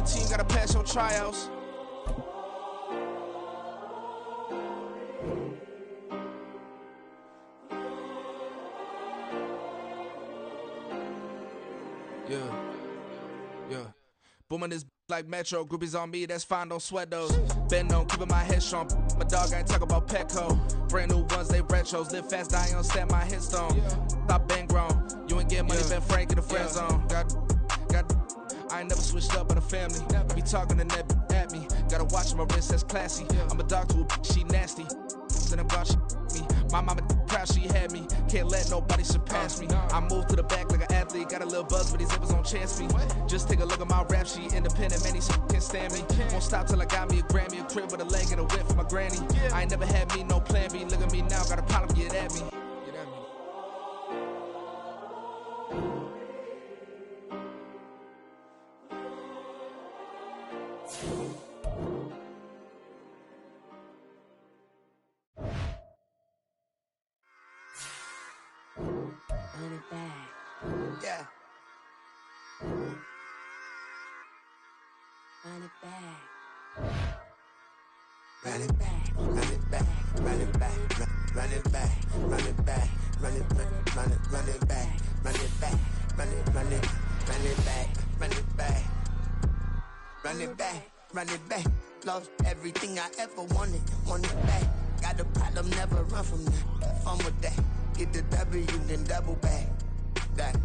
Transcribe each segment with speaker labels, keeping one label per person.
Speaker 1: the team, gotta pass your tryouts. Yeah. Booming this like Metro, groupies on me, that's fine, don't sweat those. Been on, keeping my head strong. My dog ain't talk about Petco. Brand new ones, they retros. Live fast, die on, stand my headstone. Stop been grown. You ain't get money, been frank in the friend zone. Got. I ain't never switched up on the family. Be talking to that at me. Gotta watch my wrist, that's classy. I'm a dog to a she nasty. Then I'm about she me. My mama proud she had me. Can't let nobody surpass me. I moved to the back like an athlete. Got a little buzz, but these zippers don't chance me. Just take a look at my rap sheet. Independent, man, these can't stand me. Won't stop till I got me a Grammy, a crib with a leg and a whip for my granny. I ain't never had me no plan B. Look at me now, got a problem, get at me.
Speaker 2: Run it back.
Speaker 3: Yeah.
Speaker 2: Run it back.
Speaker 3: Run it back. Run it back. Run it back. Run it back. Run it back. Run it back. Run it back. Run it back. Run it back. Run it back. Run it back. Run it back. Run it back. Lost everything I ever wanted. Want it back. Got a problem, never run from that. Have fun with that. Get the W, then double back. That.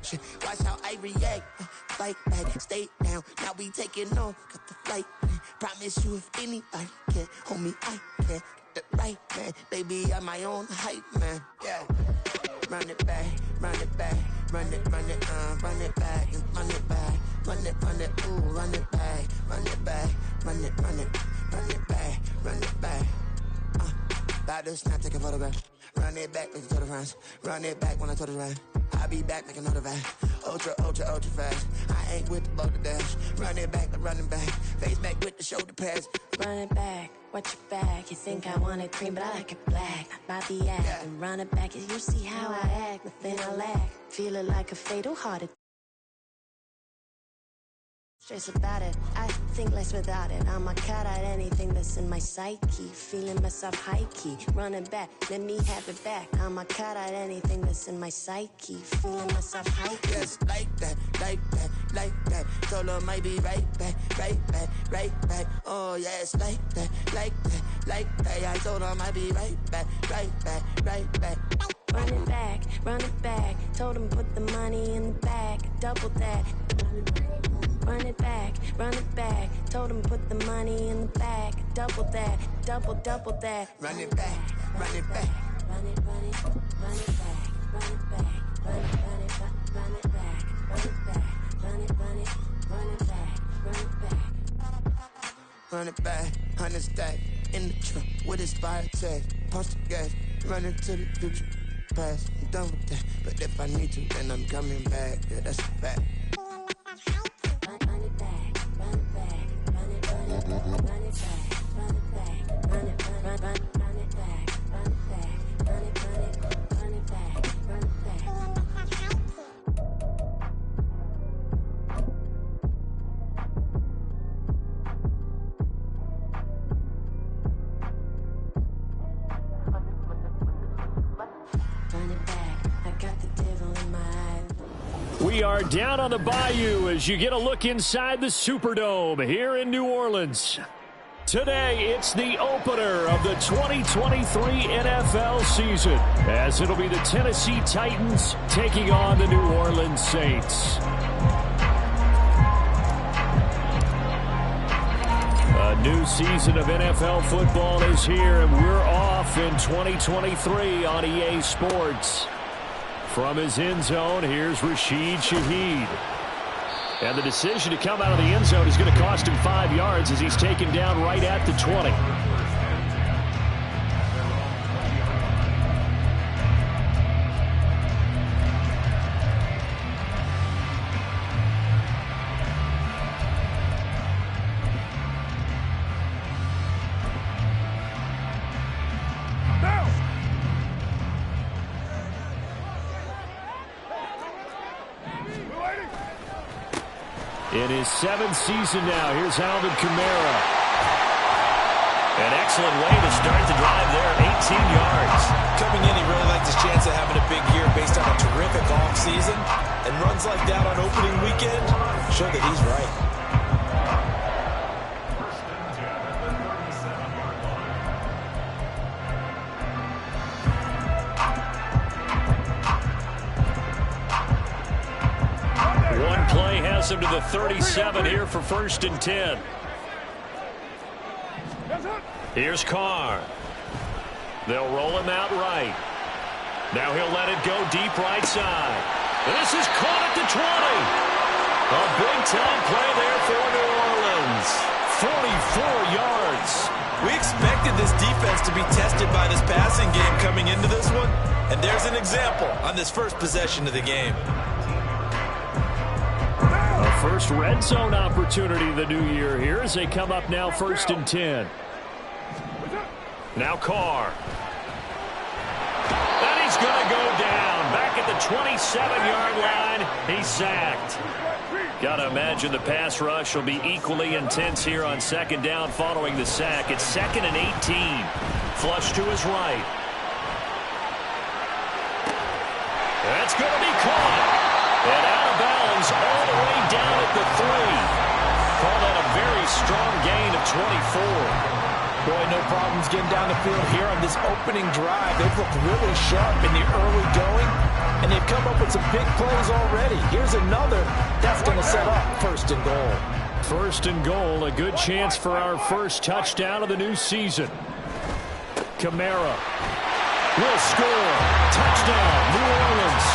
Speaker 3: Shit. Watch how I react. Fight back, stay down. Now we taking off. Got the flight. Promise you if anybody can hold me, I can. Get the right man. Baby, I'm my own hype man. Yeah. Run it back. Run it back. Run it back. And run it back. Run it, ooh, run it back. Run it back. Run it back. Run it back. About to snap, take a photograph. Run it back, make it to the friends. Run it back when I told it right. I'll be back, make another van. Ultra fast. I ain't with the boulder dash. Run it back, face back with the shoulder pads.
Speaker 2: Run it back, watch your back. You think I want it cream, but I like it black. Not by the act, and run it back. You see how I act, nothing I lack. Feel it like a fatal heart attack. Stress about it, I think less without it. I'ma cut out anything that's in my psyche. Feeling myself high-key, running back, let me have it back. I'ma cut out anything that's in my psyche. Feeling myself high-key.
Speaker 3: Yes, like that. Told her might be right back. Oh yes, like that. I told her might be right back.
Speaker 2: Run it back. Told him put the money in the bag, double that. Run it back. Told him put the money in the bag, double that, double that.
Speaker 3: Run it back.
Speaker 2: Run it back. Run it back. Run it back. Run it back. Run it back. Run it back. Run it back. Run it back.
Speaker 3: Run it back. 100 stack in the truck with his fire tag. Punch the gas, running to the future. Past, I'm done with that. But if I need to, then I'm coming back. Yeah, that's a fact.
Speaker 2: Run it back. Run it back. Run it back. Run it back. Run it back. Run it back. Run it back. Run it back. Run it back. Run it back. Run it back. I got the devil in my eye.
Speaker 4: We are down on the bayou as you get a look inside the Superdome here in New Orleans. Today, it's the opener of the 2023 NFL season, as it'll be the Tennessee Titans taking on the New Orleans Saints. A new season of NFL football is here, and we're off in 2023 on EA Sports. From his end zone, here's Rashid Shaheed. And the decision to come out of the end zone is going to cost him 5 yards as he's taken down right at the 20. in his 7th season now. Here's Alvin Kamara.
Speaker 5: An excellent way to start the drive there, 18 yards.
Speaker 6: Coming in, he really liked his chance of having a big year based on a terrific offseason. And runs like that on opening weekend show that he's right.
Speaker 4: One play has him to the 37 here for 1st and 10. Here's Carr. They'll roll him out right. Now he'll let it go deep right side. This is caught at the 20. A big-time play there for New Orleans. 44 yards.
Speaker 6: We expected this defense to be tested by this passing game coming into this one. And there's an example on this first possession of the game.
Speaker 4: A first red zone opportunity the new year here as they come up now 1st and 10. Now Carr. And he's going to go down. Back at the 27-yard line. He's sacked. Got to imagine the pass rush will be equally intense here on 2nd down following the sack. It's 2nd and 18. Flush to his right. That's going to be caught. And out of bounds all the way down at the 3. Call that a very strong gain of 24.
Speaker 6: Boy, no problems getting down the field here on this opening drive. They've looked really sharp in the early going, and they've come up with some big plays already. Here's another. That's going to set up 1st and goal.
Speaker 4: 1st and goal, a good chance for our first touchdown of the new season. Kamara will score. Touchdown, New Orleans.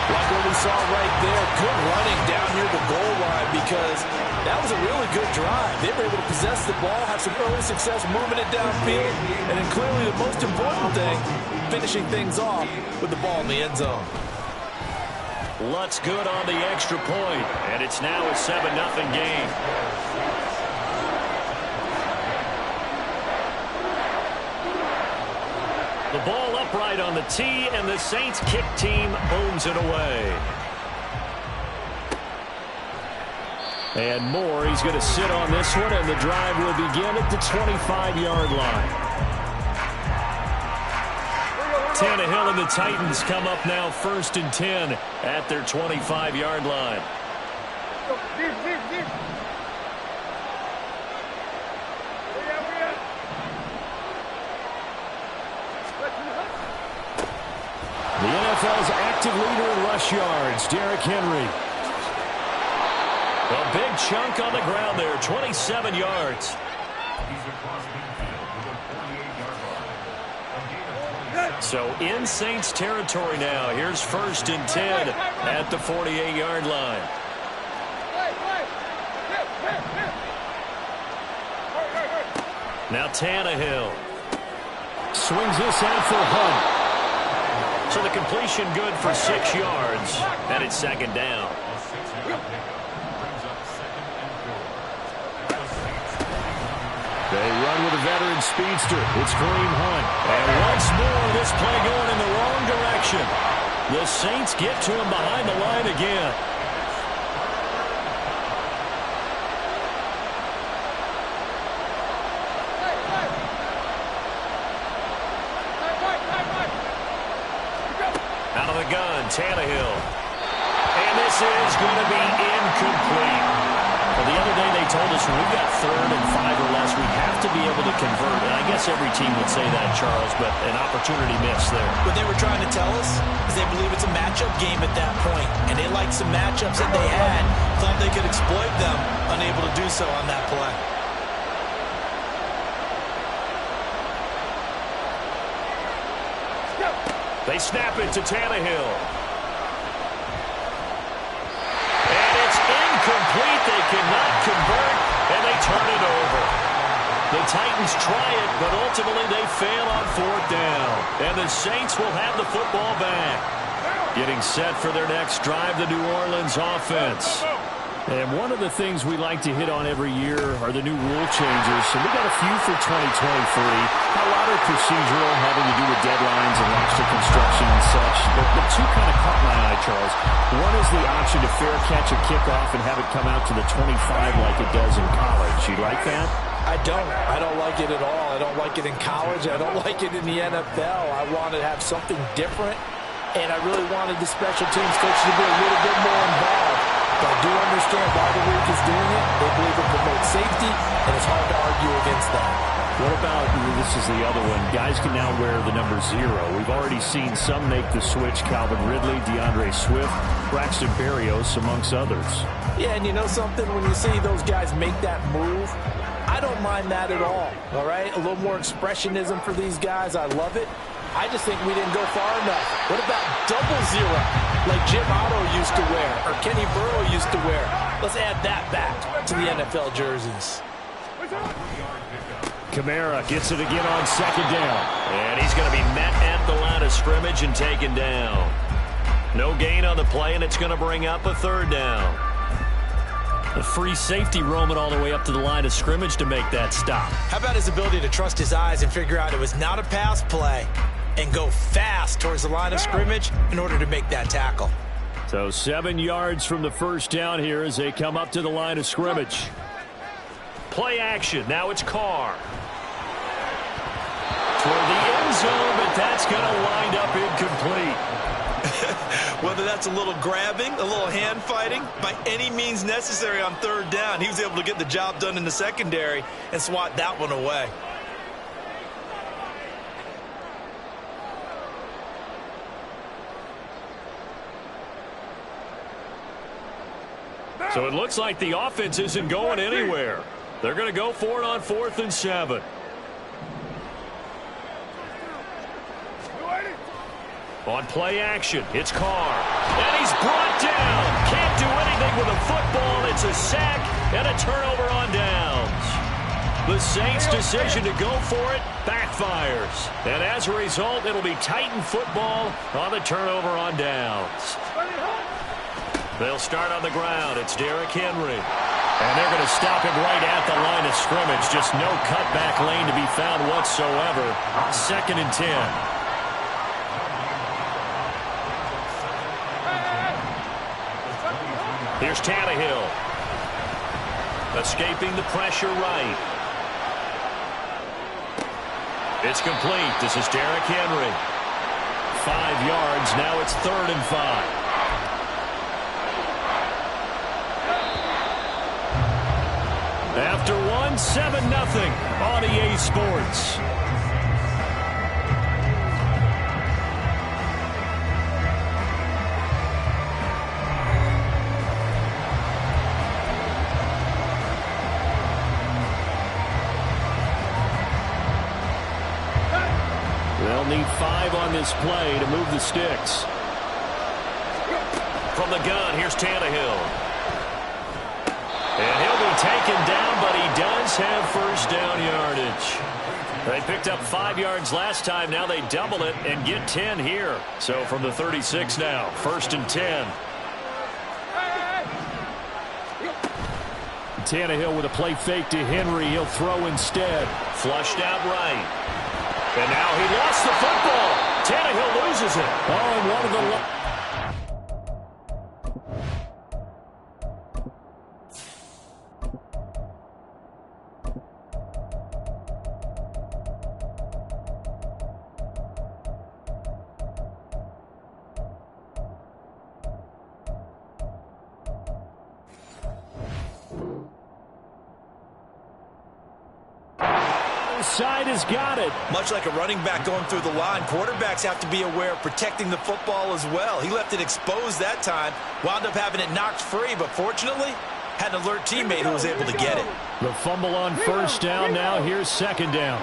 Speaker 6: Like what we saw right there, good running down near the goal line because that was a really good drive. They were able to possess the ball, have some early success moving it downfield, and then clearly the most important thing, finishing things off with the ball in the end zone.
Speaker 4: Lutz good on the extra point, and it's now a 7-0 game. The ball upright on the tee, and the Saints kick team owns it away. And Moore, he's going to sit on this one, and the drive will begin at the 25-yard line. Tannehill and the Titans come up now 1st and 10 at their 25-yard line. The NFL's active leader in rush yards, Derrick Henry. A big chunk on the ground there, 27 yards. So in Saints territory now. Here's 1st and 10 at the 48-yard line. Now Tannehill swings this out for Hunt. So the completion good for 6 yards, and it's 2nd down. They run with a veteran speedster. It's Kareem Hunt. And once more, this play going in the wrong direction. The Saints get to him behind the line again. Out of the gun, Tannehill. And this is going to be incomplete. Well, the other day they told us when we've got 3rd and 5 or less, we have to be able to convert. And I guess every team would say that, Charles, but an opportunity missed there.
Speaker 6: What they were trying to tell us is they believe it's a matchup game at that point, and they liked some matchups that they had, thought they could exploit them, unable to do so on that play.
Speaker 4: They snap it to Tannehill. And it's incomplete. They cannot convert, and they turn it over. The Titans try it, but ultimately they fail on 4th down. And the Saints will have the football back. Getting set for their next drive, the New Orleans offense. And one of the things we like to hit on every year are the new rule changes. So we got a few for 2023. A lot are procedural, having to do with deadlines and roster construction and such. But the two kind of caught my eye, Charles. One is the option to fair catch a kickoff and have it come out to the 25 like it does in college. You like that?
Speaker 6: I don't like it at all. I don't like it in college. I don't like it in the NFL. I want to have something different, and I really wanted the special teams coach to be a little bit more involved. But I do understand why the league is doing it. They believe it promotes safety, and it's hard to argue against that.
Speaker 4: What about, this is the other one, guys can now wear the number 0. We've already seen some make the switch, Calvin Ridley, DeAndre Swift, Braxton Berrios, amongst others.
Speaker 6: Yeah, and you know something? When you see those guys make that move, I don't mind that at all right? A little more expressionism for these guys. I love it. I just think we didn't go far enough. What about double 0, like Jim Otto used to wear or Kenny Burrow used to wear? Let's add that back to the NFL jerseys.
Speaker 4: Kamara gets it again on second down.
Speaker 5: And he's going to be met at the line of scrimmage and taken down. No gain on the play, and it's going to bring up a third down.
Speaker 4: The free safety roaming all the way up to the line of scrimmage to make that stop.
Speaker 6: How about his ability to trust his eyes and figure out it was not a pass play and go fast towards the line of scrimmage in order to make that tackle?
Speaker 4: So 7 yards from the first down here as they come up to the line of scrimmage. Play action. Now it's Carr. Toward the end zone, but that's going to wind up incomplete.
Speaker 7: Whether that's a little grabbing, a little hand fighting, by any means necessary on third down, he was able to get the job done in the secondary and swat that one away.
Speaker 4: So it looks like the offense isn't going anywhere. They're going to go for it on 4th and 7. On play action, it's Carr. And he's brought down. Can't do anything with a football. It's a sack and a turnover on downs. The Saints' decision to go for it backfires. And as a result, it'll be Titan football on the turnover on downs. They'll start on the ground. It's Derrick Henry. And they're going to stop him right at the line of scrimmage. Just no cutback lane to be found whatsoever. 2nd and 10. Here's Tannehill. Escaping the pressure right. It's complete. This is Derrick Henry. 5 yards. Now it's 3rd and 5. After 1, 7-0 on EA Sports. They'll need 5 on this play to move the sticks.
Speaker 5: From the gun, here's Tannehill. And he'll be taken down, but he does have first down yardage.
Speaker 4: They picked up 5 yards last time. Now they double it and get 10 here. So from the 36 now, 1st and 10. Tannehill with a play fake to Henry. He'll throw instead.
Speaker 5: Flushed out right. And now he lost the football. Tannehill loses it.
Speaker 4: Oh, and one of the... Side has got it.
Speaker 7: Much like a running back going through the line, quarterbacks have to be aware of protecting the football as well. He left it exposed that time, wound up having it knocked free, but fortunately had an alert teammate who was able to get it.
Speaker 4: The fumble on first down. Now here's 2nd down.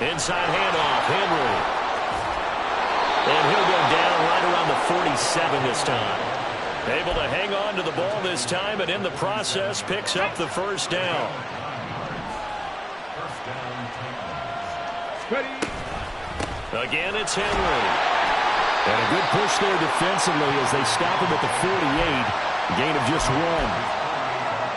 Speaker 5: Inside handoff, Henry. And he'll go down right around the 47 this time.
Speaker 4: Able to hang on to the ball this time, and in the process picks up the first down.
Speaker 5: Again, it's Henry.
Speaker 4: And a good push there defensively as they stop him at the 48. Gain of just 1.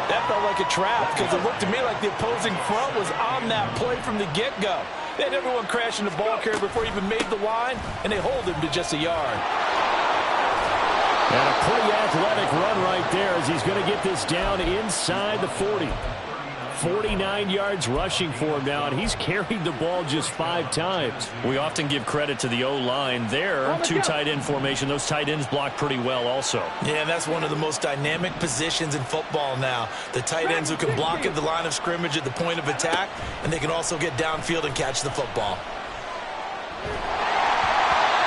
Speaker 6: That felt like a trap because it looked to me like the opposing front was on that play from the get-go. They had everyone crashing the ball carrier before he even made the line, and they hold him to just a yard.
Speaker 4: And a pretty athletic run right there as he's going to get this down inside the 40. 49 yards rushing for him now, and he's carried the ball just 5 times.
Speaker 5: We often give credit to the O-line there. 2 tight end formation. Those tight ends block pretty well also.
Speaker 7: Yeah, and that's one of the most dynamic positions in football now. The tight ends who can block at the line of scrimmage at the point of attack, and they can also get downfield and catch the football.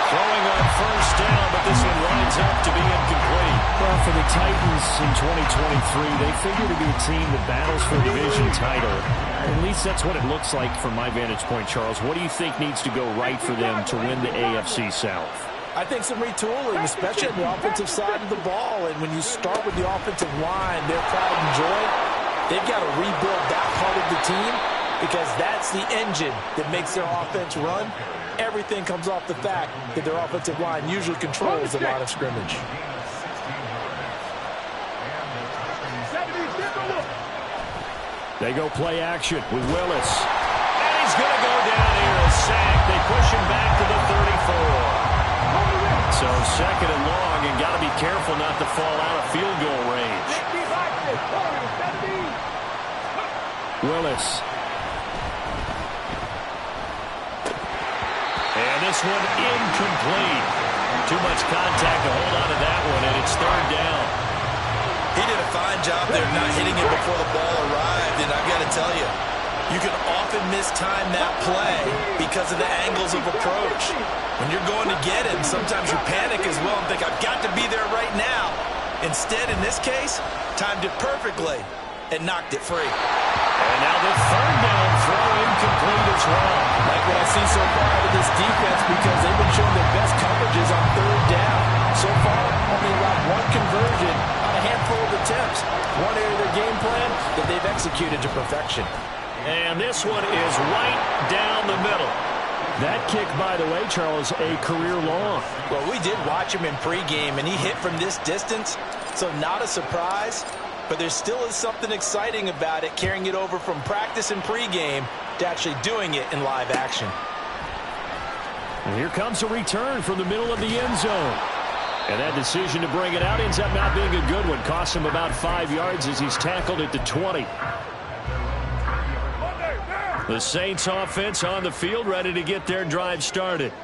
Speaker 4: Throwing on first down, but this one lines up to be incomplete. Well, for the Titans in 2023, they figure to be a team that battles for a division title. At least that's what it looks like from my vantage point, Charles. What do you think needs to go right for them to win the AFC South?
Speaker 6: I think some retooling, especially on the offensive side of the ball. And when you start with the offensive line, their pride and joy, they've got to rebuild that part of the team because that's the engine that makes their offense run. Everything comes off the fact that their offensive line usually controls the line of scrimmage.
Speaker 4: They go play action with Willis. And he's going to go down here, a sack. They push him back to the 34. So 2nd and long, and got to be careful not to fall out of field goal range. Willis. And this one incomplete. Too much contact to hold on to that one, and it's 3rd down.
Speaker 7: He did a fine job there not hitting it before the ball arrived, and I've got to tell you, you can often mistime that play because of the angles of approach. When you're going to get him, sometimes you panic as well and think, I've got to be there right now. Instead, in this case, timed it perfectly and knocked it free.
Speaker 4: And now the 3rd down throw incomplete as well.
Speaker 6: Like what I see so far out of this defense because they've been showing their best coverages on 3rd down. So far, only allowed 1 conversion on a handful of attempts. One area of their game plan that they've executed to perfection.
Speaker 4: And this one is right down the middle. That kick, by the way, Charles, a career long.
Speaker 7: Well, we did watch him in pregame, and he hit from this distance, so not a surprise. But there still is something exciting about it, carrying it over from practice and pregame to actually doing it in live action.
Speaker 4: And here comes a return from the middle of the end zone. And that decision to bring it out ends up not being a good one. Costs him about 5 yards as he's tackled at the 20. The Saints offense on the field, ready to get their drive started.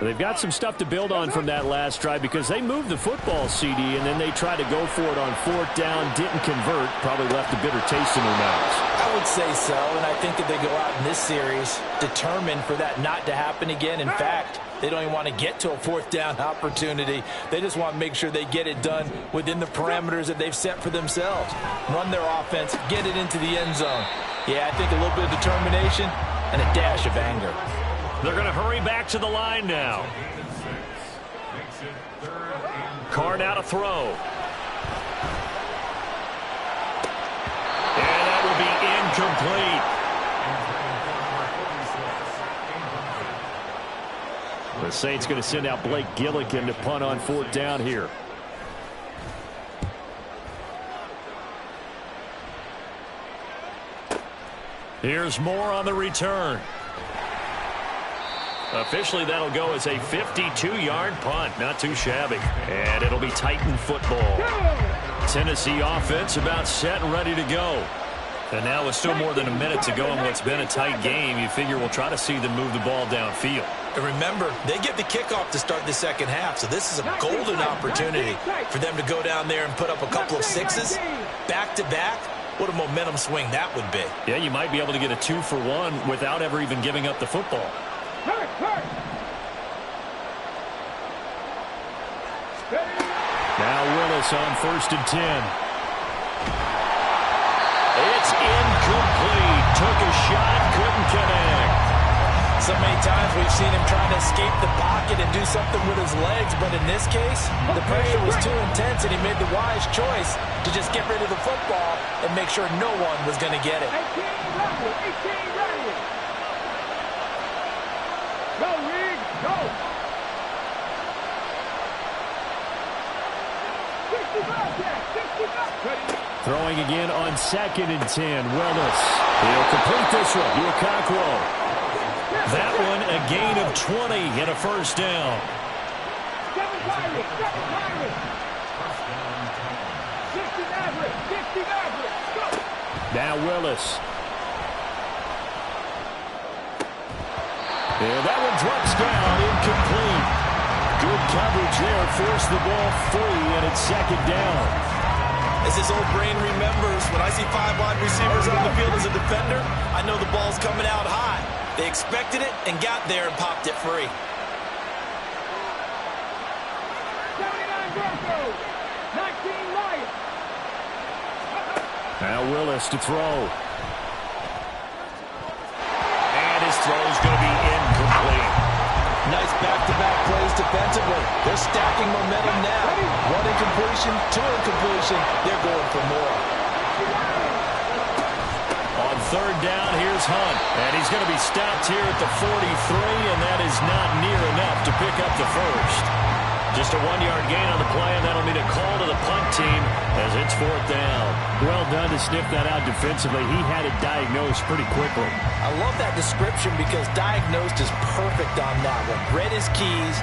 Speaker 4: They've got some stuff to build on from that last drive because they moved the football, CD, and then they tried to go for it on 4th down, didn't convert, probably left a bitter taste in their mouths.
Speaker 6: I would say so, and I think that they go out in this series determined for that not to happen again. In fact, they don't even want to get to a 4th down opportunity. They just want to make sure they get it done within the parameters that they've set for themselves. Run their offense, get it into the end zone. Yeah, I think a little bit of determination and a dash of anger.
Speaker 4: They're going to hurry back to the line now. Carr now to throw. And that will be incomplete. The Saints going to send out Blake Gillikin to punt on 4th down here. Here's Moore on the return. Officially, that'll go as a 52-yard punt. Not too shabby. And it'll be Titan football. Tennessee offense about set and ready to go. And now with still more than a minute to go in what's been a tight game, you figure we'll try to see them move the ball downfield.
Speaker 7: And remember, they get the kickoff to start the 2nd half, so this is a golden opportunity for them to go down there and put up a couple of 6s back-to-back. What a momentum swing that would be.
Speaker 4: Yeah, you might be able to get a 2-for-1 without ever even giving up the football. Now Willis on 1st and 10. It's incomplete. Took a shot, couldn't connect.
Speaker 6: So many times we've seen him trying to escape the pocket and do something with his legs, but in this case, the pressure was too intense and he made the wise choice to just get rid of the football and make sure no one was going to get it.
Speaker 8: 18 ready. Go, Reed, go.
Speaker 4: Throwing again on 2nd and 10. Willis. He'll complete this one. Lukaku. That one a gain of 20 and a first down. Now Willis. And that one drops down, incomplete. Good coverage there, forced the ball free, and it's 2nd down.
Speaker 7: As his old brain remembers, when I see 5 wide receivers on the field as a defender, I know the ball's coming out high. They expected it and got there and popped it free.
Speaker 4: Now Willis to throw. And his throw's going to be incomplete.
Speaker 6: Nice back-to-back plays defensively. They're stacking momentum now. 1 incompletion, 2 incompletion. They're going for more.
Speaker 4: On 3rd down, here's Hunt. And he's going to be stopped here at the 43, and that is not near enough to pick up the first. Just a 1-yard gain on the play, and that'll mean a call to the punt team as it's 4th down. Well done to sniff that out defensively. He had it diagnosed pretty quickly.
Speaker 6: I love that description because diagnosed is perfect on that one. Read his keys,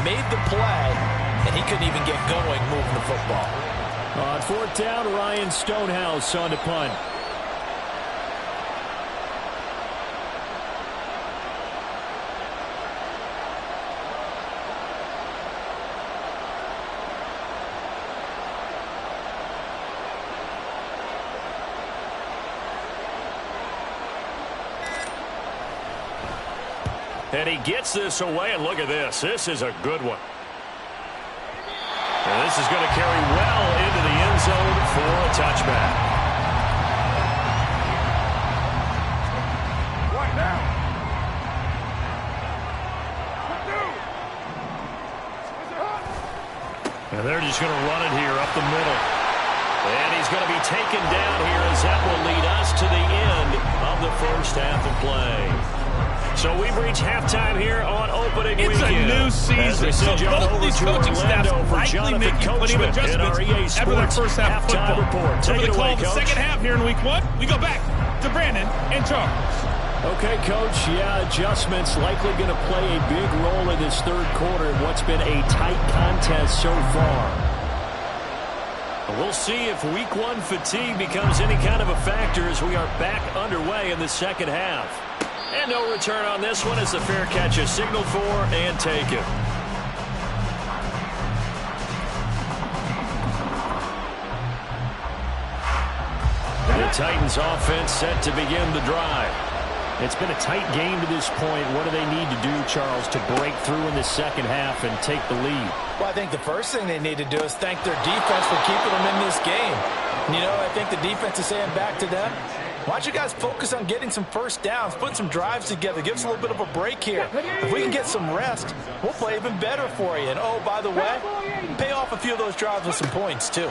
Speaker 6: made the play, and he couldn't even get going moving the football.
Speaker 4: On 4th down, Ryan Stonehouse on the punt. And he gets this away, and look at this. This is a good one. And this is going to carry well into the end zone for a touchback.
Speaker 8: Right now.
Speaker 4: And they're just going to run it here up the middle. And he's going to be taken down here as that will lead us to the end of the first half of play. So we've reached halftime here on opening weekend.
Speaker 8: It's a new season, so both of these coaching staffs likely making plenty of adjustments after that first half of football.
Speaker 4: Report.
Speaker 8: So
Speaker 4: Take
Speaker 8: for the
Speaker 4: it away,
Speaker 8: call of the
Speaker 4: Coach.
Speaker 8: second half here in week 1, we go back to Brandon and Charles.
Speaker 4: Okay, Coach, yeah, adjustments likely going to play a big role in this 3rd quarter in what's been a tight contest so far. We'll see if week 1 fatigue becomes any kind of a factor as we are back underway in the second half. And no return on this one as the fair catch is signaled for and taken. The Titans offense set to begin the drive. It's been a tight game to this point. What do they need to do, Charles, to break through in the second half and take the lead?
Speaker 6: Well, I think the first thing they need to do is thank their defense for keeping them in this game. You know, I think the defense is saying back to them, why don't you guys focus on getting some first downs, put some drives together, give us a little bit of a break here. If we can get some rest, we'll play even better for you. And, oh, by the way, pay off a few of those drives with some points, too.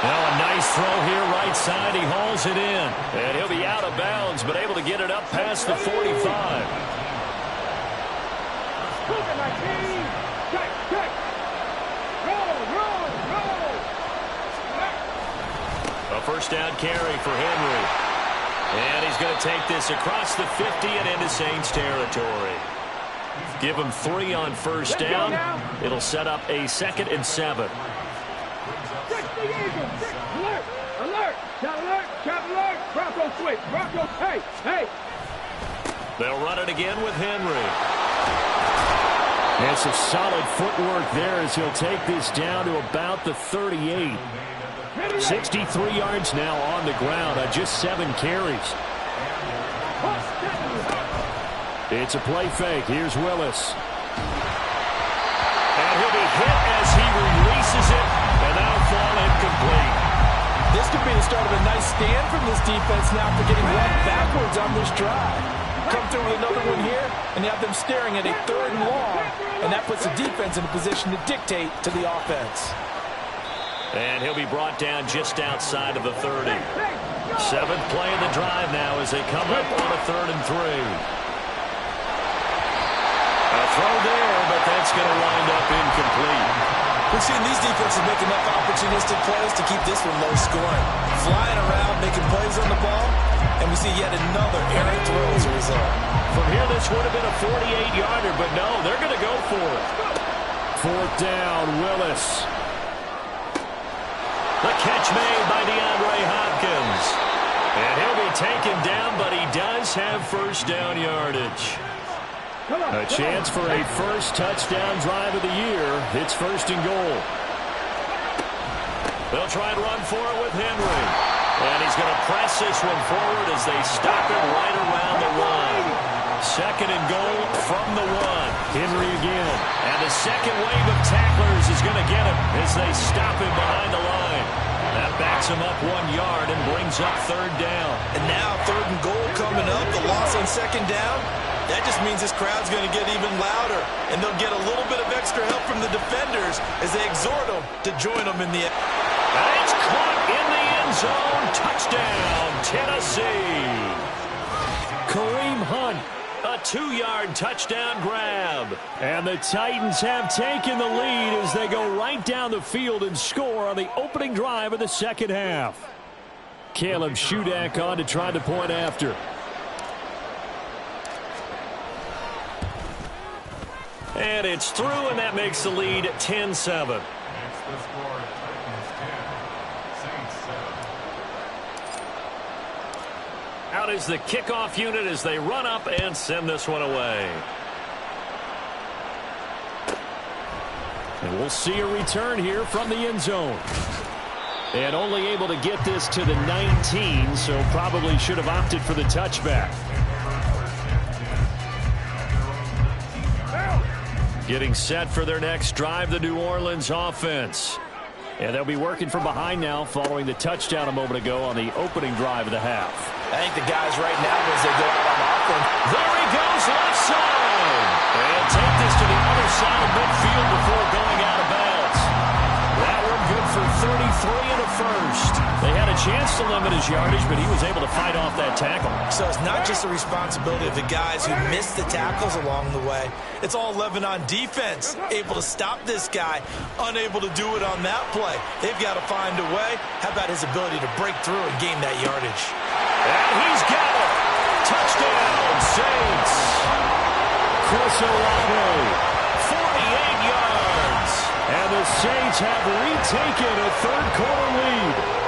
Speaker 4: Now a nice throw here right side. He hauls it in. And he'll be out of bounds, but able to get it up past the 45. A first down carry for Henry. And he's going to take this across the 50 and into Saints territory. Give him 3 on first down. It'll set up a 2nd and 7.
Speaker 8: Alert! Alert! Shot alert! Shot alert! Bronco switch! Bronco, hey! Hey!
Speaker 4: They'll run it again with Henry. And some solid footwork there as he'll take this down to about the 38. 63 yards now on the ground on just 7 carries. It's a play fake. Here's Willis. And he'll be hit as he releases it, and that'll fall incomplete.
Speaker 6: This could be the start of a nice stand from this defense now for getting one backwards on this drive. Come through with another one here, and you have them staring at a 3rd and long, and that puts the defense in a position to dictate to the offense.
Speaker 4: And he'll be brought down just outside of the 30. 7th play of the drive now as they come up on a 3rd and 3. A throw there, but that's going to wind up incomplete.
Speaker 6: We've seen these defenses make enough opportunistic plays to keep this one low scoring. Flying around, making plays on the ball, and we see yet another errant throw as a result.
Speaker 4: From here, this would have been a 48-yarder, but no, they're going to go for it. Fourth down, Willis. The catch made by DeAndre Hopkins. And he'll be taken down, but he does have first down yardage. A chance for a first touchdown drive of the year. It's first and goal. They'll try and run for it with Henry. And he's going to press this one forward as they stop him right around the one. Second and goal from the one. Henry again. And the second wave of tacklers is going to get him as they stop him behind the line. That backs him up 1 yard and brings up third down.
Speaker 6: And now third and goal coming up. The loss on second down. That just means this crowd's going to get even louder, and they'll get a little bit of extra help from the defenders as they exhort them to join them in the end.
Speaker 4: And it's caught in the end zone. Touchdown, Tennessee. Kareem Hunt, a 2-yard touchdown grab. And the Titans have taken the lead as they go right down the field and score on the opening drive of the second half. Caleb Shudak on to try the point after. And it's through, and that makes the lead 10-7. Out is the kickoff unit as they run up and send this one away. And we'll see a return here from the end zone. And only able to get this to the 19, so probably should have opted for the touchback. Getting set for their next drive, the New Orleans offense. And they'll be working from behind now following the touchdown a moment ago on the opening drive of the half.
Speaker 6: I think the guys right now as they go out on offense.
Speaker 4: There he goes, left side. And take this to the other side of midfield before going out of bounds. That one good for 33 and a first. They had a chance to limit his yardage, but he was able to fight off that tackle.
Speaker 6: So it's not just the responsibility of the guys who missed the tackles along the way. It's all 11 on defense, able to stop this guy, unable to do it on that play. They've got to find a way. How about his ability to break through and gain that yardage?
Speaker 4: And he's got it. Touchdown, Saints. Chris Olave, 48 yards. And the Saints have retaken a third-quarter lead.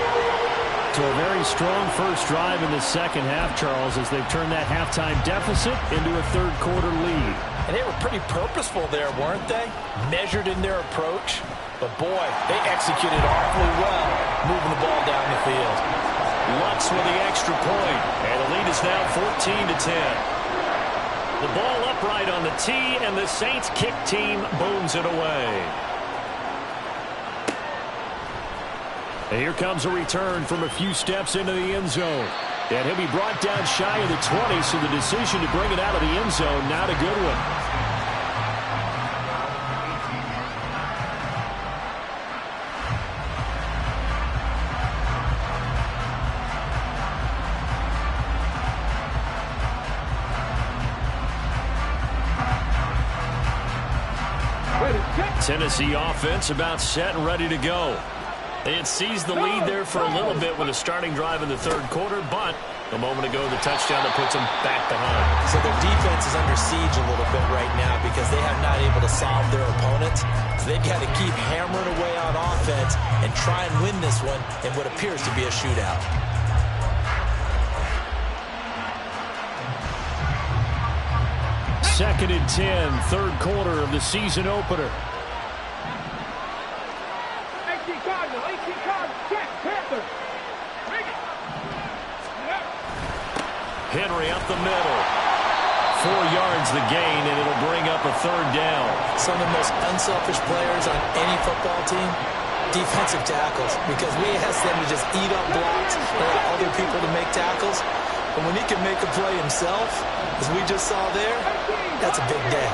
Speaker 4: So a very strong first drive in the second half, Charles, as they've turned that halftime deficit into a third-quarter lead.
Speaker 6: And they were pretty purposeful there, weren't they? Measured in their approach. But, boy, they executed awfully well moving the ball down the field.
Speaker 4: Lutz with the extra point, and the lead is now 14-10. The ball upright on the tee, and the Saints kick team booms it away. And here comes a return from a few steps into the end zone. And he'll be brought down shy of the 20, so the decision to bring it out of the end zone, not a good one. Tennessee offense about set and ready to go. They had seized the lead there for a little bit with a starting drive in the third quarter, but a moment ago the touchdown that puts them back behind.
Speaker 6: So their defense is under siege a little bit right now because they have not able to solve their opponents. So they've got to keep hammering away on offense and try and win this one in what appears to be a shootout.
Speaker 4: Second and 10, third quarter of the season opener. Henry up the middle. 4 yards the gain, and it'll bring up a third down.
Speaker 6: Some of the most unselfish players on any football team, defensive tackles, because we ask them to just eat up blocks and allow other people to make tackles. But when he can make a play himself, as we just saw there, that's a big day.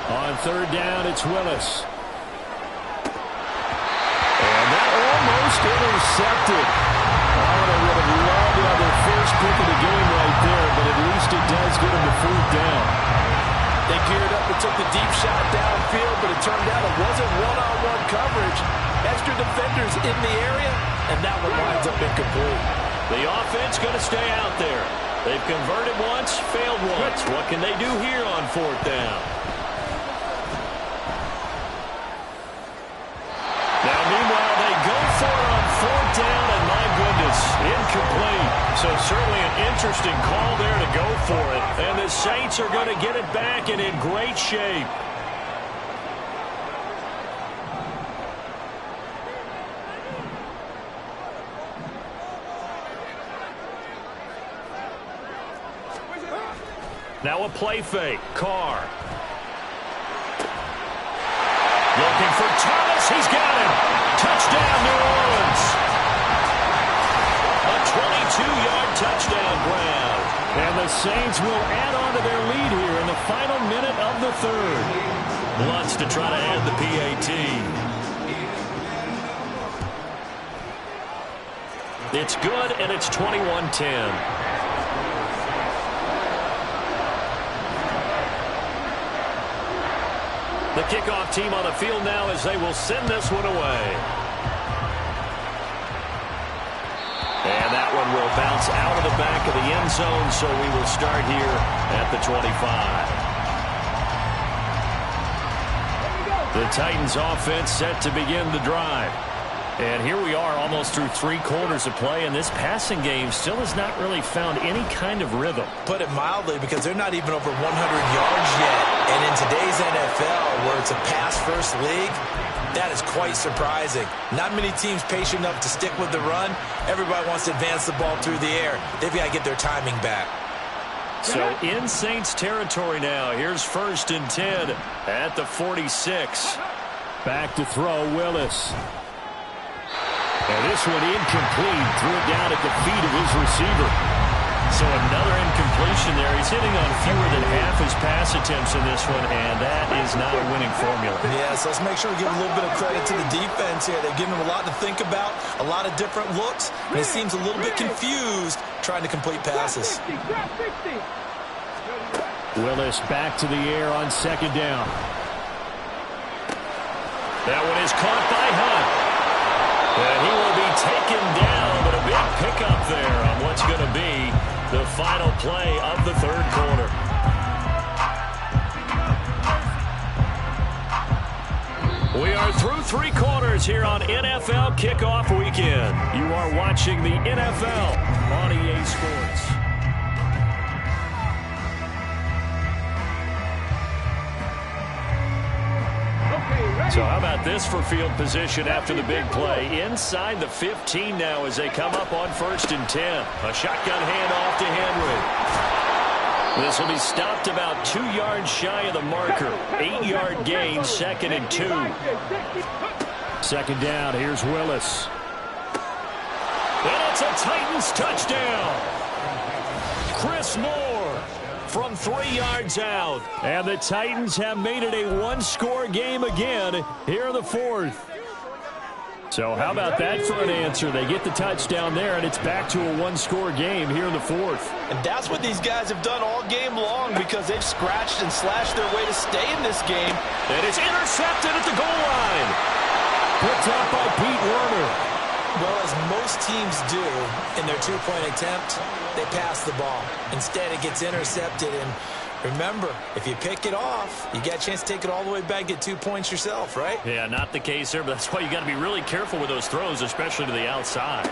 Speaker 4: On third down, it's Willis. And that almost intercepted. Oh, they would pick of the game right there, but at least it does get them to 4th down.
Speaker 6: They geared up and took the deep shot downfield, but it turned out it wasn't one-on-one coverage. Extra defenders in the area, and that one winds up incomplete.
Speaker 5: The offense going to stay out there. They've converted once, failed once. What can they do here on 4th down? Now, meanwhile, they go for it on 4th down, and my goodness, incomplete. So certainly an interesting call there to go for it. And the Saints are going to get it back and in great shape. Now a play fake. Carr. Looking for Thomas. He's got him. Touchdown, New Orleans. A 22-yard touchdown grab.
Speaker 4: And the Saints will add on to their lead here in the final minute of the 3rd.
Speaker 5: Wants to try to add the PAT. It's good, and it's 21-10. The kickoff team on the field now as they will send this one away. And that one will bounce out of the back of the end zone, so we will start here at the 25. The Titans offense set to begin the drive. And here we are almost through 3 quarters of play, and this passing game still has not really found any kind of rhythm.
Speaker 7: Put it mildly, because they're not even over 100 yards yet. And in today's NFL, where it's a pass-first league, that is quite surprising. Not many teams patient enough to stick with the run. Everybody wants to advance the ball through the air. They've got to get their timing back.
Speaker 5: So in Saints territory now. Here's 1st and 10 at the 46.
Speaker 4: Back to throw, Willis. And this one incomplete. Threw it down at the feet of his receiver.
Speaker 5: So another incompletion there. He's hitting on fewer than half his pass attempts in this one, and that is not a winning formula.
Speaker 7: Yes, let's make sure we give a little bit of credit to the defense here. They've given him a lot to think about, a lot of different looks, and he seems a little bit confused trying to complete passes.
Speaker 4: Willis back to the air on 2nd down.
Speaker 5: That one is caught by Hunt. And he will be taken down, but a big pickup there on what's going to be the final play of the 3rd quarter. We are through 3 quarters here on NFL Kickoff Weekend. You are watching the NFL on EA Sports. So how about this for field position after the big play? Inside the 15 now as they come up on 1st and 10. A shotgun handoff to Henry. This will be stopped about 2 yards shy of the marker. 8-yard gain, 2nd and 2.
Speaker 4: 2nd down, here's Willis.
Speaker 5: And it's a Titans touchdown. Chris Moore from 3 yards out.
Speaker 4: And the Titans have made it a 1-score game again here in the 4th. So how about that for an answer? They get the touchdown there, and it's back to a 1-score game here in the 4th.
Speaker 6: And that's what these guys have done all game long, because they've scratched and slashed their way to stay in this game.
Speaker 5: And it's intercepted at the goal line.
Speaker 4: Picked up by Pete Werner.
Speaker 7: Well, as most teams do in their 2-point attempt, they pass the ball. Instead, it gets intercepted. And remember, if you pick it off, you got a chance to take it all the way back, get 2 points yourself, right?
Speaker 5: Yeah, not the case there, but that's why you got to be really careful with those throws, especially to the outside.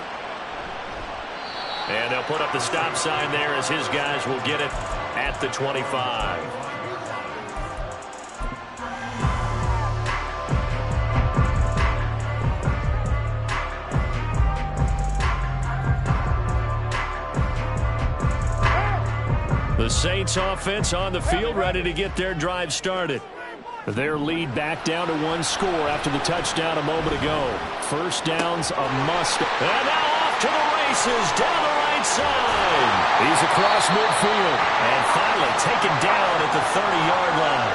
Speaker 5: And they'll put up the stop sign there as his guys will get it at the 25. The Saints offense on the field ready to get their drive started. Their lead back down to 1 score after the touchdown a moment ago. 1st down's a must. And now off to the races down the right side.
Speaker 4: He's across midfield.
Speaker 5: And finally taken down at the 30-yard line.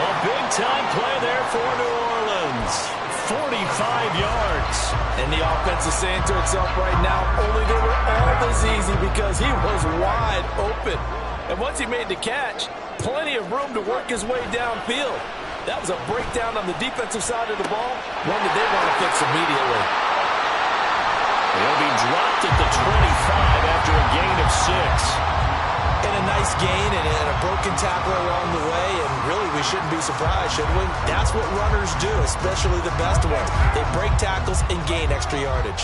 Speaker 5: A big-time play there for New Orleans. 45 yards.
Speaker 6: And the offense is saying to itself right now, only they were all this easy because he was wide open. And once he made the catch, plenty of room to work his way downfield. That was a breakdown on the defensive side of the ball, one that they want to fix immediately.
Speaker 5: He'll be dropped at the 25 after a gain of 6.
Speaker 7: And a nice gain and a broken tackle along the way, and really we shouldn't be surprised, should we? That's what runners do, especially the best ones. They break tackles and gain extra yardage.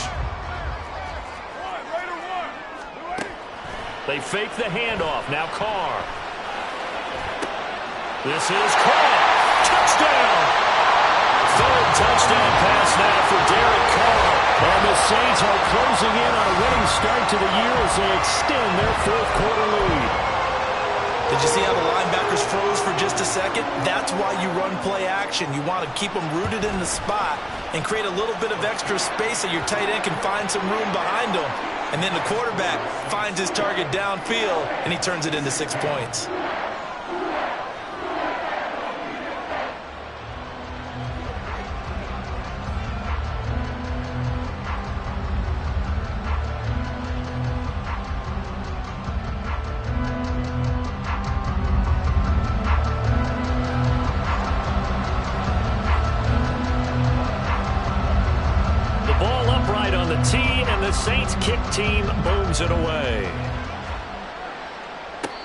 Speaker 5: They fake the handoff. Now Carr. This is Carr. Touchdown! Third touchdown pass now for Derek Carr. And the Saints are closing in on a winning start to the year as they extend their fourth-quarter lead.
Speaker 7: Did you see how the linebackers froze for just a second? That's why you run play action. You want to keep them rooted in the spot and create a little bit of extra space so your tight end can find some room behind them. And then the quarterback finds his target downfield, and he turns it into 6 points.
Speaker 5: Saints kick team booms it away.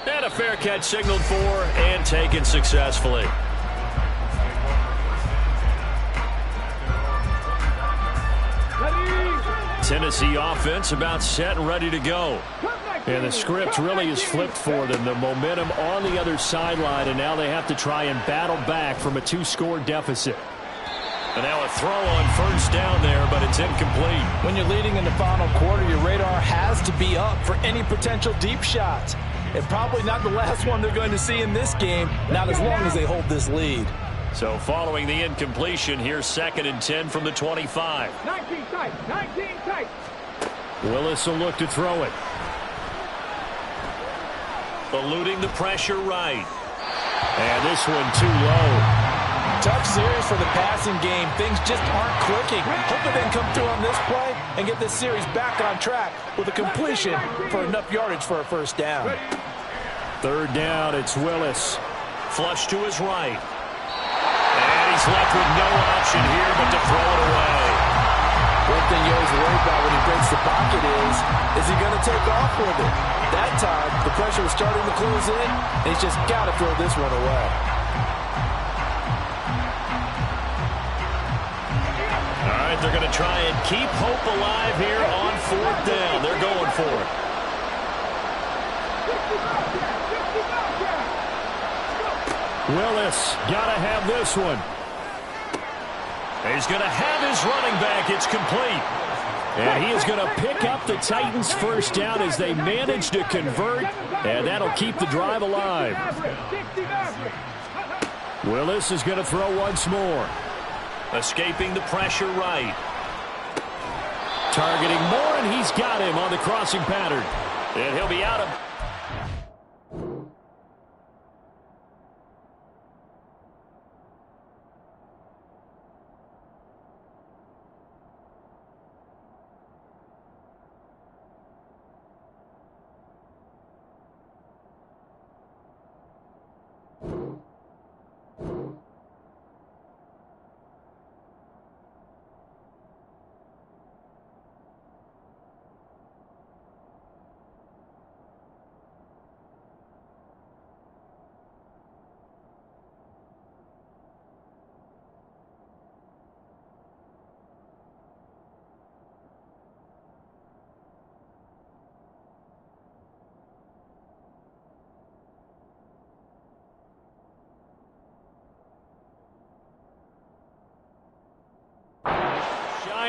Speaker 5: And a fair catch signaled for and taken successfully. Tennessee offense about set and ready to go. And the script really is flipped for them. The momentum on the other sideline, and now they have to try and battle back from a 2-score deficit. And now a throw on first down there, but it's incomplete.
Speaker 6: When you're leading in the final quarter, your radar has to be up for any potential deep shots. And probably not the last one they're going to see in this game, not as long as they hold this lead.
Speaker 5: So following the incompletion, here's 2nd and 10 from the 25.
Speaker 9: 19 tight.
Speaker 5: Willis will look to throw it. Eluding the pressure right. And this one too low.
Speaker 6: Tough series for the passing game. Things just aren't clicking. Hoping they can come through on this play and get this series back on track with a completion for enough yardage for a first down.
Speaker 5: 3rd down, it's Willis. Flush to his right. And he's left with no option here but to throw it away.
Speaker 6: One thing you always worry about when he breaks the pocket is he going to take off with it? That time, the pressure was starting to close in, and he's just got to throw this one away.
Speaker 5: All right, they're going to try and keep hope alive here on 4th down. They're going for it. Willis got to have this one. He's going to have his running back. It's complete. And he is going to pick up the Titans' first down as they manage to convert, and that'll keep the drive alive. Willis is going to throw once more. Escaping the pressure right. Targeting Moore, and he's got him on the crossing pattern. And he'll be out of...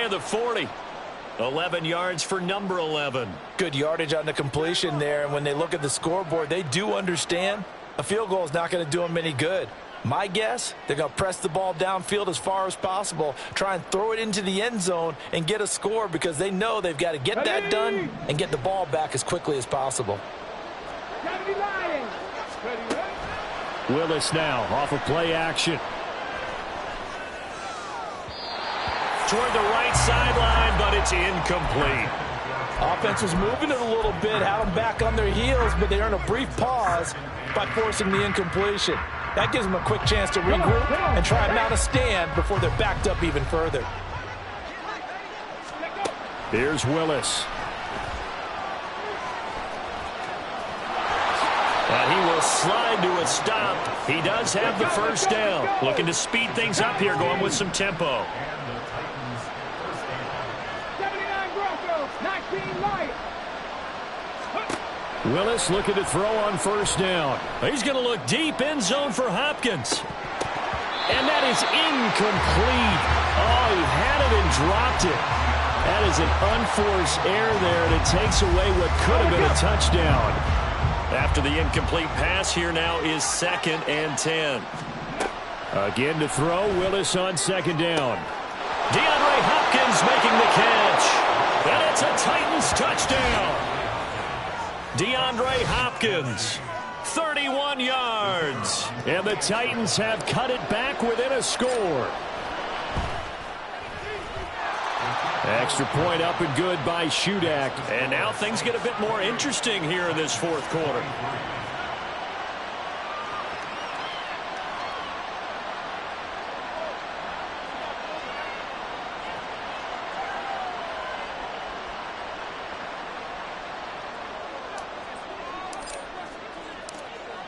Speaker 5: of the 40. 11 yards for number 11.
Speaker 6: Good yardage on the completion there, and when they look at the scoreboard, they do understand a field goal is not going to do them any good. My guess, they're going to press the ball downfield as far as possible, try and throw it into the end zone and get a score because they know they've got to get that done and get the ball back as quickly as possible.
Speaker 5: Willis now off of play action. toward the right sideline, but it's incomplete.
Speaker 6: Offense was moving it a little bit, had them back on their heels, but they earned a brief pause by forcing the incompletion. That gives them a quick chance to regroup and try and mount a stand before they're backed up even further.
Speaker 4: Here's Willis.
Speaker 5: And he will slide to a stop. He does have the first down. Looking to speed things up here, going with some tempo.
Speaker 9: 79 Broncos, 19 Lions.
Speaker 4: Willis looking to throw on first down.
Speaker 5: He's going to look deep end zone for Hopkins. And that is incomplete. Oh, he had it and dropped it. That is an unforced error there, and it takes away what could have been a touchdown. After the incomplete pass, here now is 2nd and 10.
Speaker 4: Again to throw, Willis on second down.
Speaker 5: DeAndre Hopkins making the catch. And it's a Titans touchdown. DeAndre Hopkins, 31 yards.
Speaker 4: And the Titans have cut it back within a score. Extra point up and good by Shudak.
Speaker 5: And now things get a bit more interesting here in this fourth quarter.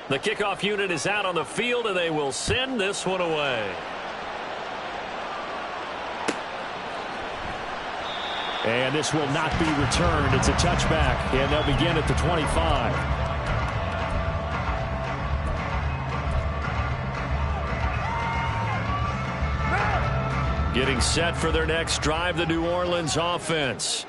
Speaker 5: The kickoff unit is out on the field, and they will send this one away.
Speaker 4: And this will not be returned. It's a touchback, and they'll begin at the 25.
Speaker 5: Getting set for their next drive, the New Orleans offense.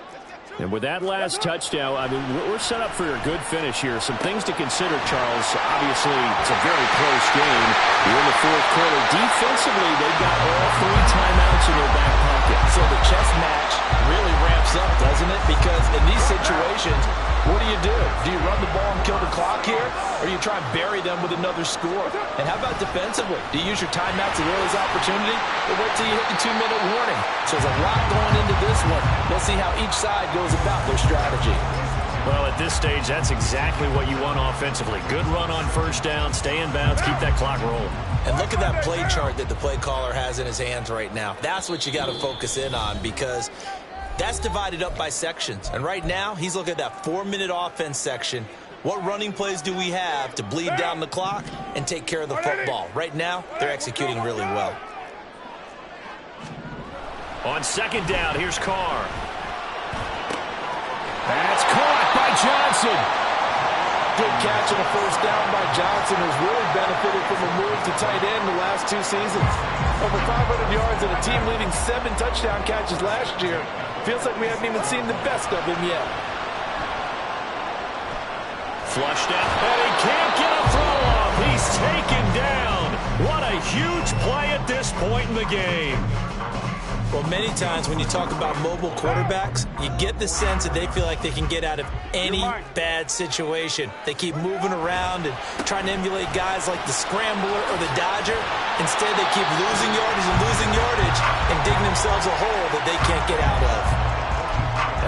Speaker 4: And with that last touchdown, I mean, we're set up for a good finish here. Some things to consider, Charles. Obviously, it's a very close game. We're in the fourth quarter. Defensively, they've got all 3 timeouts in their back pocket.
Speaker 6: So the chess match really ramps up, doesn't it? Because in these situations, what do? Do you run the ball and kill the clock here? Or do you try and bury them with another score? And how about defensively? Do you use your timeouts as early as opportunity? Or wait till you hit the 2-minute warning? So there's a lot going into this one. Let's see how each side goes about their strategy.
Speaker 5: Well, at this stage, that's exactly what you want offensively. Good run on first down, stay in bounds, keep that clock rolling.
Speaker 7: And look at that play chart that the play caller has in his hands right now. That's what you got to focus in on, because that's divided up by sections. And right now, he's looking at that 4-minute offense section. What running plays do we have to bleed down the clock and take care of the football? Right now, they're executing really well.
Speaker 5: On second down, here's Carr.
Speaker 4: That's caught by Johnson.
Speaker 6: Good catch and a first down by Johnson, who's really benefited from a move to tight end the last 2 seasons. Over 500 yards and a team-leading 7 touchdown catches last year. Feels like we haven't even seen the best of him yet.
Speaker 5: Flushed out, and he can't get a throw off. He's taken down. What a huge play at this point in the game.
Speaker 7: Well, many times when you talk about mobile quarterbacks, you get the sense that they feel like they can get out of any bad situation. They keep moving around and trying to emulate guys like the Scrambler or the Dodger. Instead, they keep losing yardage and digging themselves a hole that they can't get out of.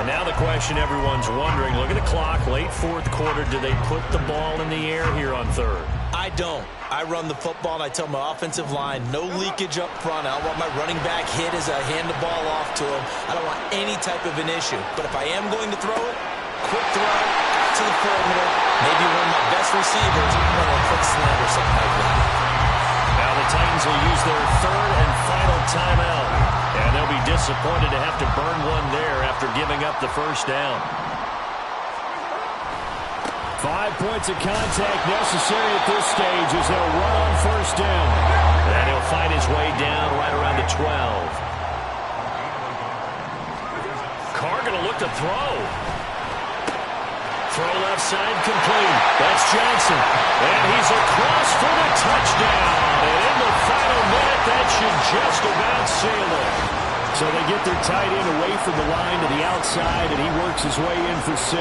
Speaker 5: And now the question everyone's wondering, look at the clock, late fourth quarter, do they put the ball in the air here on third?
Speaker 7: I don't. I run the football, and I tell my offensive line, no leakage up front. I don't want my running back hit as I hand the ball off to him. I don't want any type of an issue. But if I am going to throw it, quick throw to the perimeter, maybe one of my best receivers, or a quick slant or something like that.
Speaker 5: Now the Titans will use their third and final timeout. And they'll be disappointed to have to burn one there after giving up the first down.
Speaker 4: 5 points of contact necessary at this stage as they'll run on first down.
Speaker 5: And he'll find his way down right around the 12. Carr going to look to throw. Throw left side complete. That's Johnson. And he's across for the touchdown. And in the final minute, that should just about seal it.
Speaker 4: So they get their tight end away from the line to the outside, and he works his way in for 6.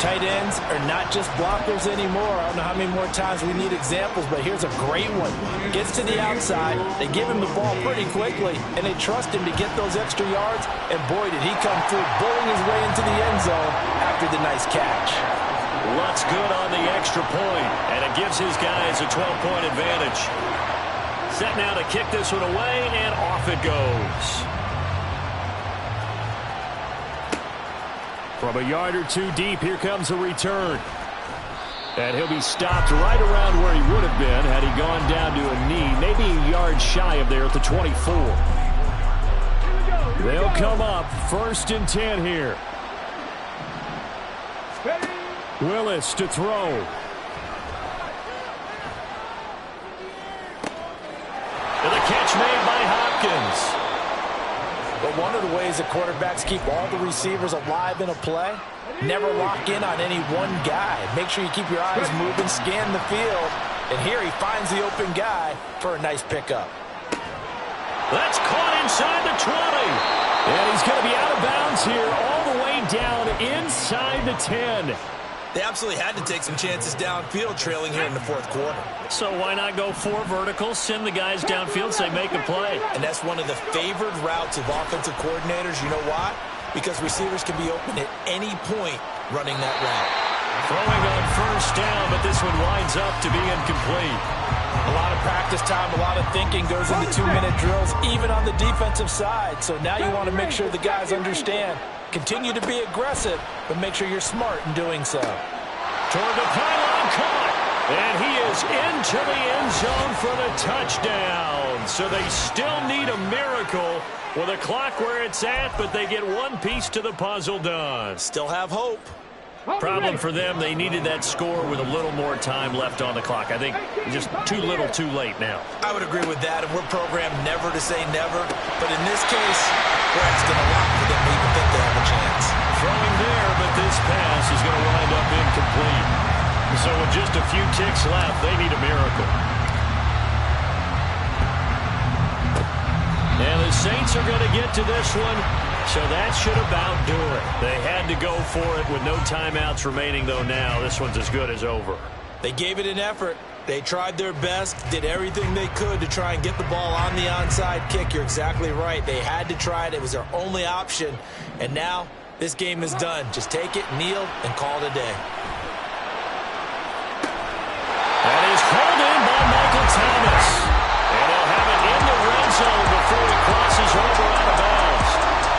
Speaker 6: Tight ends are not just blockers anymore. I don't know how many more times we need examples, but here's a great one. Gets to the outside, they give him the ball pretty quickly, and they trust him to get those extra yards, and boy, did he come through, bowling his way into the end zone after the nice catch.
Speaker 5: Luck's good on the extra point, and it gives his guys a 12-point advantage. Set now to kick this one away, and off it goes.
Speaker 4: From a yard or two deep, here comes a return. And he'll be stopped right around where he would have been had he gone down to a knee, maybe a yard shy of there at the 24. They'll come up 1st and 10 here. Willis to throw.
Speaker 5: And the catch made by Hopkins.
Speaker 6: But one of the ways that quarterbacks keep all the receivers alive in a play, never lock in on any one guy. Make sure you keep your eyes moving, scan the field. And here he finds the open guy for a nice pickup.
Speaker 5: That's caught inside the 20.
Speaker 4: And he's going to be out of bounds here all the way down inside the 10.
Speaker 7: They absolutely had to take some chances downfield trailing here in the 4th quarter.
Speaker 5: So why not go 4 verticals, send the guys downfield, say make a play.
Speaker 7: And that's one of the favored routes of offensive coordinators. You know why? Because receivers can be open at any point running that route.
Speaker 5: Throwing on 1st down, but this one winds up to be incomplete.
Speaker 6: A lot of practice time, a lot of thinking goes into 2-minute drills, even on the defensive side. So now you want to make sure the guys understand. Continue to be aggressive, but make sure you're smart in doing so.
Speaker 5: Toward the pylon, caught. And he is into the end zone for the touchdown. So they still need a miracle with a clock where it's at, but they get one piece to the puzzle done.
Speaker 7: Still have hope.
Speaker 5: Problem for them, they needed that score with a little more time left on the clock. I think just too little too late now.
Speaker 7: I would agree with that, and we're programmed never to say never. But in this case, Brad's going to lock for them to even think they have a chance.
Speaker 5: Throwing there, but this pass is going to wind up incomplete. So with just a few ticks left, they need a miracle. And the Saints are going to get to this one. So that should about do it. They had to go for it with no timeouts remaining, though now. This one's as good as over.
Speaker 7: They gave it an effort. They tried their best, did everything they could to try and get the ball on the onside kick. You're exactly right. They had to try it. It was their only option. And now this game is done. Just take it, kneel, and call it a day.